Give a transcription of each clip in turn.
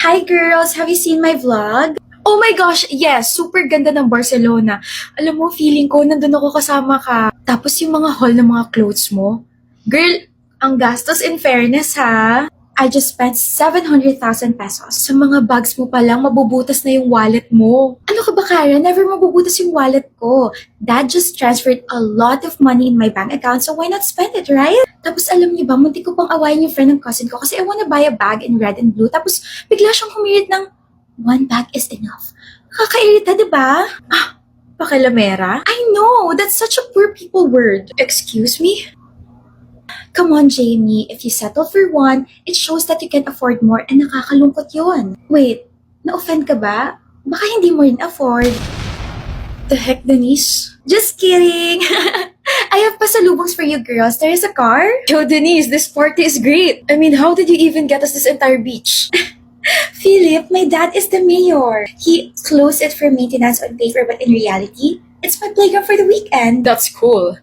Hi girls! Have you seen my vlog? Oh my gosh, yes! Super ganda ng Barcelona. Alam mo, feeling ko nandun ako kasama ka. Tapos yung mga haul ng mga clothes mo. Girl, ang gastos in fairness ha. I just spent 700,000 pesos. Sa mga bags mo pa lang, mabubutas na yung wallet mo. Ano ka ba, Kara? Never mabubutas yung wallet ko. Dad just transferred a lot of money in my bank account, so why not spend it, right? Tapos alam niyo ba, munti ko pang awayin yung friend ng cousin ko kasi I wanna buy a bag in red and blue. Tapos bigla siyang humirit ng one bag is enough. Nakakairita, di ba? Pakilamera? I know, that's such a poor people word. Excuse me? Come on, Jamie. If you settle for one, it shows that you can afford more and nakakalungkot yun. Wait, na-offend ka ba? Baka hindi mo rin afford. The heck, Denise? Just kidding! I have pasalubongs for you girls. There is a car. Yo, Denise, this party is great. I mean, how did you even get us this entire beach? Philip, my dad is the mayor. He closed it for maintenance on paper, but in reality, it's my playground for the weekend. That's cool.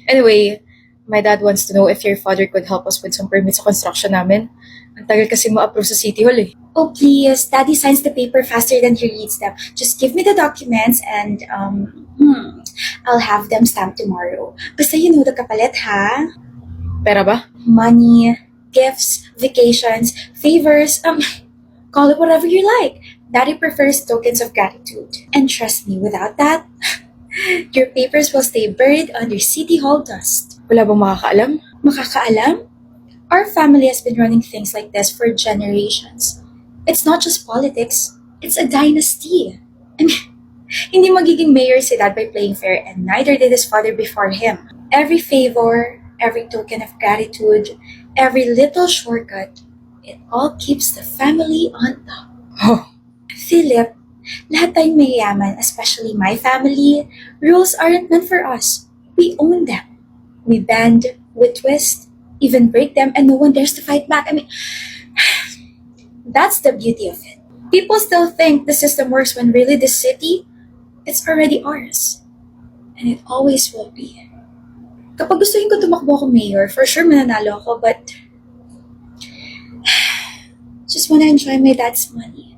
Anyway, my dad wants to know if your father could help us with some permits sa construction namin. Ang tagal kasi ma-approve sa City Hall eh. Oh, please. Daddy signs the paper faster than he reads them. Just give me the documents and, I'll have them stamped tomorrow. Basta you know the kapalit, ha? Pera ba? Money, gifts, vacations, favors, call it whatever you like. Daddy prefers tokens of gratitude. And trust me, without that, your papers will stay buried under City Hall dust. Wala bang makakaalam? Makakaalam? Our family has been running things like this for generations. It's not just politics, it's a dynasty. I mean, hindi magiging mayor si dad by playing fair, and neither did his father before him. Every favor, every token of gratitude, every little shortcut, it all keeps the family on top. Oh, Philip, lahat tayong mayayaman, especially my family, rules aren't meant for us. We own them. We bend, we twist, even break them, and no one dares to fight back. I mean, that's the beauty of it. People still think the system works when really the city, it's already ours. And it always will be. Kapag gustuhin ko tumakbo ako mayor, for sure mananalo ako, but just wanna enjoy my dad's money.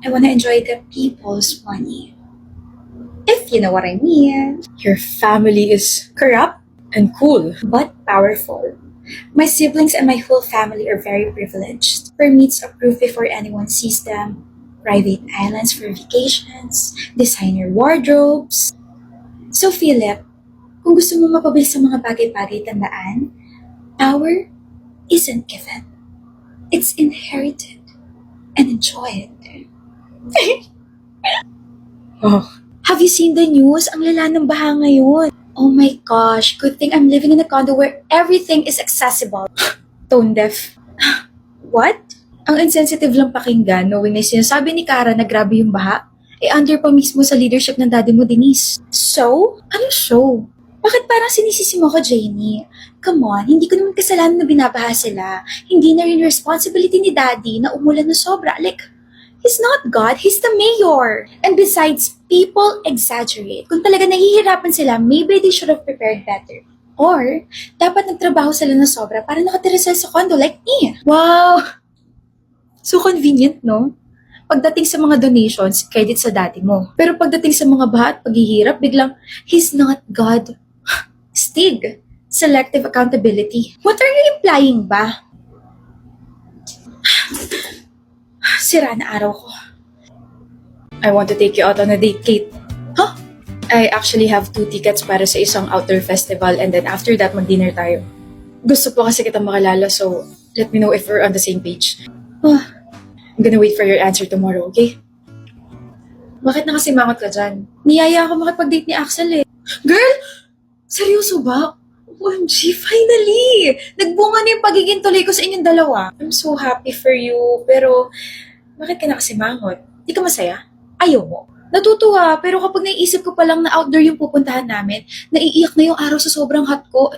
I wanna enjoy the people's money. If you know what I mean. your family is Corrupt, and cool. but powerful. My siblings and my whole family are very privileged. Permits approved before anyone sees them. Private islands for vacations. Designer wardrobes. So Philip, kung gusto mo mapabilis sa mga bagay-bagay, tandaan, power isn't given. It's inherited. And enjoy it. Oh, Have you seen the news? Ang lala ng baha ngayon. Oh my gosh, good thing I'm living in a condo where everything is accessible. tone deaf. What? Ang insensitive lang pakinggan knowing na sinasabi ni Kara na grabe yung baha, under pa mismo sa leadership ng daddy mo, Denise. So? Ano show? Bakit parang sinisisi mo ko, Jamie? Come on, hindi ko naman kasalanan na binabaha sila. Hindi na rin responsibility ni daddy na umulan na sobra. Like, he's not God, he's the mayor. And besides, people exaggerate. Kung talaga nahihirapan sila, maybe they should have prepared better. Or, dapat nagtrabaho sila na sobra para nakatira sila sa condo like me. Wow! So convenient, no? Pagdating sa mga donations, credit sa daddy mo. Pero pagdating sa mga baha at paghihirap, biglang, he's not God. Stig. Selective accountability. What are you implying ba? Sira na araw ko. I want to take you out on a date, Kate. Huh? I actually have 2 tickets para sa isang outdoor festival and then after that, mag-dinner tayo. Gusto po kasi kita makilala, so let me know if we're on the same page. I'm gonna wait for your answer tomorrow, okay? Bakit nakasimangot ka dyan? Niyaya ako makipag-date ni Axel eh. Girl! Seryoso ba? OMG, finally! Nagbunga na yung pagiging tuloy ko sa inyong dalawa. I'm so happy for you, pero bakit ka nakasimangot? Di ka masaya? Ayaw mo? Natutuwa, pero kapag naiisip ko pa lang na outdoor yung pupuntahan namin, naiiyak na yung araw sa sobrang hot ko.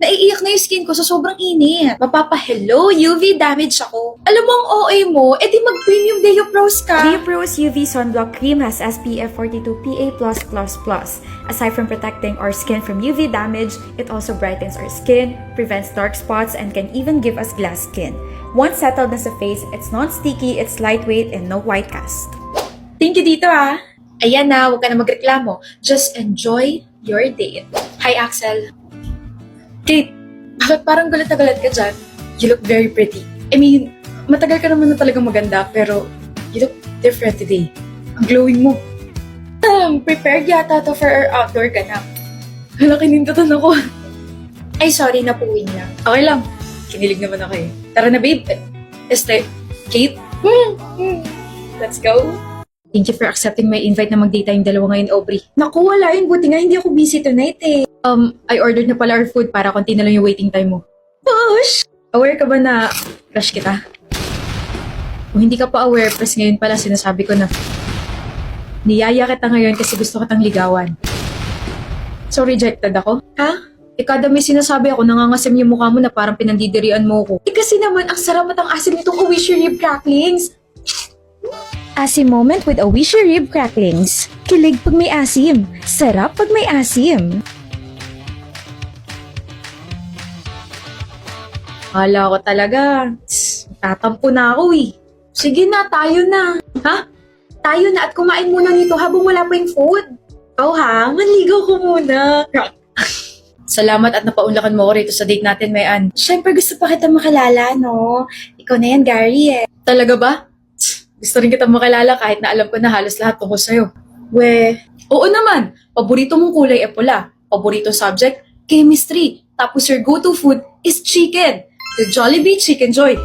Naiiyak na yung skin ko sa sobrang init. Mapapa-hello, UV damage ako. Alam mo ang OA mo, edi mag-premium Deo Pros ka. Deo Pro's UV Sunblock Cream has SPF 42 PA+++. Aside from protecting our skin from UV damage, it also brightens our skin, prevents dark spots, and can even give us glass skin. Once settled na sa face, it's non-sticky, it's lightweight, and no white cast. Thank you dito ah. Ayan na, huwag ka na magreklamo. Just enjoy your date. Hi, Axel. Kate, bakit parang galit na galit ka dyan? You look very pretty. I mean, matagal ka naman na talagang maganda, pero you look different today. Ang glowing mo. Prepared yata to for our outdoor ganap. Hala, kinintutan ako. Ay, sorry, napuwing lang. Okay lang. Kinilig naman ako eh. Tara na, babe. Kate? Let's go. Thank you for accepting my invite na mag-date tayong dalawa ngayon, Aubrey. Naku, wala yun. Buti nga hindi ako busy tonight eh. I ordered na pala our food para konti na lang yung waiting time mo. Push! Aware ka ba na crush kita? Kung hindi ka pa aware, press ngayon pala sinasabi ko na niyaya kita ngayon kasi gusto kitang ligawan. So rejected ako? Ha? Kada may sinasabi ako, nangangasim yung mukha mo na parang pinandidirian mo ko. Kasi naman, ang sarap at ang asim nitong Wish Your Rib Cracklings. Asim moment with a Wish Your Rib Cracklings. Kilig pag may asim. Sarap pag may asim. Akala ko talaga, tatampo na ako eh. Sige na, tayo na. Ha? Tayo na at kumain muna nito habang wala pa yung food. Oh ha, manligaw ko muna. Salamat at napaunlakan mo ko rito sa date natin, Mayan. Siyempre gusto pa kita makilala, no? Ikaw na yan, Gary eh. Talaga ba? Gusto rin kita makilala kahit na alam ko na halos lahat tungkol sa'yo. Oo naman. Paborito mong kulay ay pula. Paborito subject, chemistry. Tapos your go-to food is chicken. The Jollibee Chicken Joy.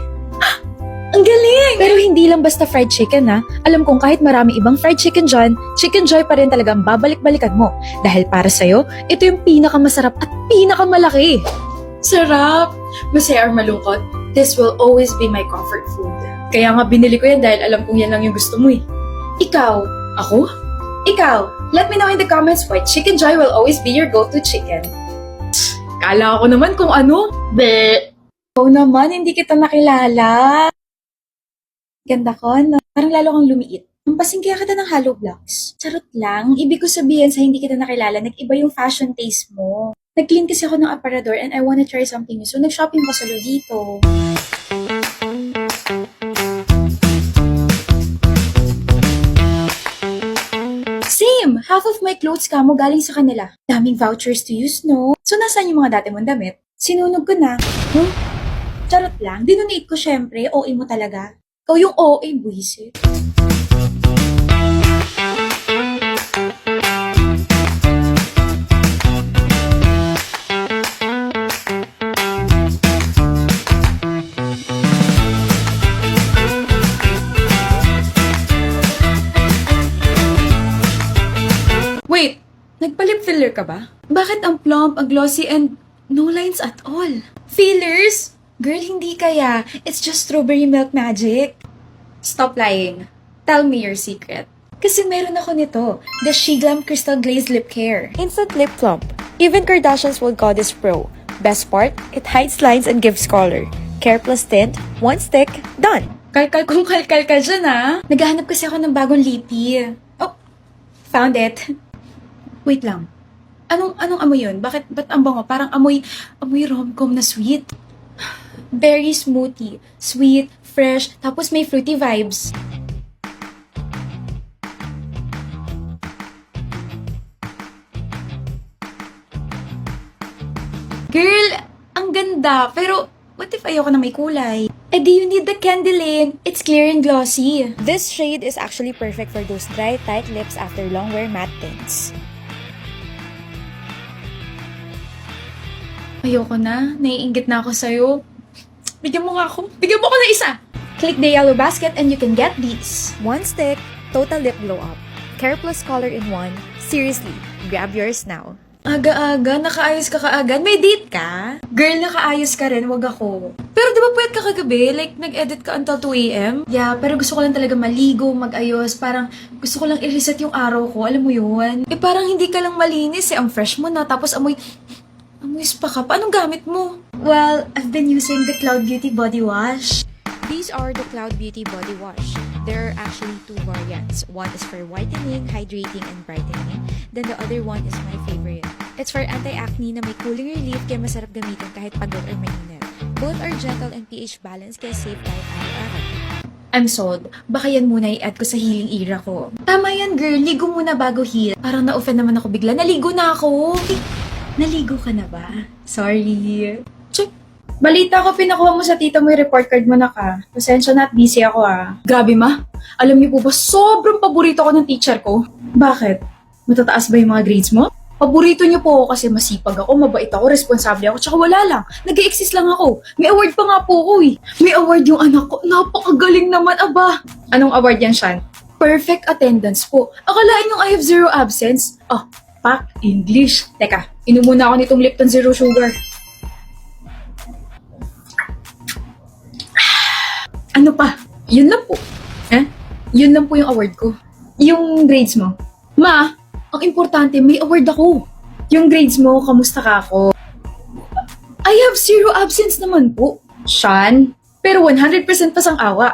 Ang galing! Pero hindi lang basta fried chicken ha. Alam kong kahit marami ibang fried chicken dyan, Chicken Joy pa rin talagang babalik-balikan mo. Dahil para sa'yo, ito yung pinakamasarap at pinakamalaki. Sarap! Masaya or malungkot, this will always be my comfort food. Kaya nga binili ko yan dahil alam kong yan lang yung gusto mo eh. Ikaw, Ako? ikaw, let me know in the comments why Chicken Joy will always be your go-to chicken. Kala ko naman kung ano. Oo naman, hindi kita nakilala. Ganda ko, no? Parang lalo kang lumiit. Pampasing kaya kita ng hollow blocks. Charot lang. Ibig ko sabihin sa hindi kita nakilala, nag-iba yung fashion taste mo. Nag-clean kasi ako ng aparador and I wanna try something new. So, nag-shopping ko sa Lovito. Same! Half of my clothes kamo galing sa kanila. Daming vouchers to use, no? So, nasaan yung mga dati mong damit? Sinunog ko na. Charot lang. Dinonate ko syempre. OA mo talaga. Ikaw yung OA, buwisit. Wait, nagpa-lip filler ka ba? Bakit ang plump, ang glossy, and no lines at all? Fillers? Girl, hindi kaya. It's just strawberry milk magic. Stop lying. Tell me your secret. Kasi meron ako nito. The Shiglam Crystal Glaze Lip Care. Instant lip plump. Even Kardashians will call this pro. Best part, it hides lines and gives color. Care plus tint, one stick, done. Kalkal kung kalkal ka dyan, ah. Naghahanap kasi ako ng bagong lippy. Oh, found it. Wait lang. Anong amoy yun? Ba't ang bango? Parang amoy rom-com na sweet. Very smoothie. Sweet, fresh, tapos may fruity vibes. Girl, ang ganda. Pero, what if ayoko na may kulay? Eh di you need the Candyland. It's clear and glossy. This shade is actually perfect for those dry, tight lips after long wear matte tints. Ayoko na. Naiinggit na ako sa'yo. Bigyan mo nga ako. Bigyan mo ako ng isa. Click the yellow basket and you can get these. One stick, total lip glow up. Care plus color in one. Seriously, grab yours now. Aga-aga, nakaayos ka kaagad. May date ka? Girl, nakaayos ka rin, wag ako. Pero di ba pwede ka kagabi? Like, nag-edit ka until 2 a.m.? Yeah, pero gusto ko lang talaga maligo, mag-ayos. Parang gusto ko lang i-reset yung araw ko, alam mo yun? Eh parang hindi ka lang malinis eh. Ang fresh mo na, tapos amoy spa ka pa. Anong gamit mo? Well, I've been using the Cloud Beauty Body Wash. These are the Cloud Beauty Body Wash. There are actually two variants. One is for whitening, hydrating, and brightening. Then the other one is my favorite. It's for anti-acne na may cooling relief kaya masarap gamitin kahit pagod or mainit. Both are gentle and pH balanced kaya safe kahit araw-araw. I'm sold. Baka yan muna i-add ko sa healing era ko. Tama yan, girl. Ligo muna bago heal. Parang na-offend naman ako bigla. Naligo na ako. Naligo ka na ba? Sorry. Check. Balita ko, pinakuha mo sa tita mo yung report card mo na ka. Pasensya na at busy ako ah. Grabe ma. Alam niyo po ba, sobrang paborito ko ng teacher ko. Bakit? Matataas ba yung mga grades mo? Paborito niyo po ako kasi masipag ako, mabait ako, responsable ako, tsaka wala lang. Nag-exist lang ako. May award pa nga po ako eh. May award yung anak ko. Napakagaling naman, aba. Anong award yan, Shan? Perfect attendance po. Akalain yung I have zero absence. Oh, pak, English. Teka, inom muna ako nitong Lipton Zero Sugar. Ano pa? Yun lang po. Yun lang po yung award ko. Yung grades mo. Ma, ang importante, may award ako. Yung grades mo, kamusta ka ako? I have zero absence naman po. Shan, pero 100% pasang-awa.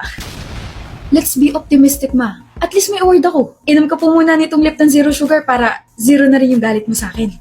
Let's be optimistic, ma. At least may award ako. Inom ka po muna nitong Lipton Zero Sugar para zero na rin yung galit mo sa akin.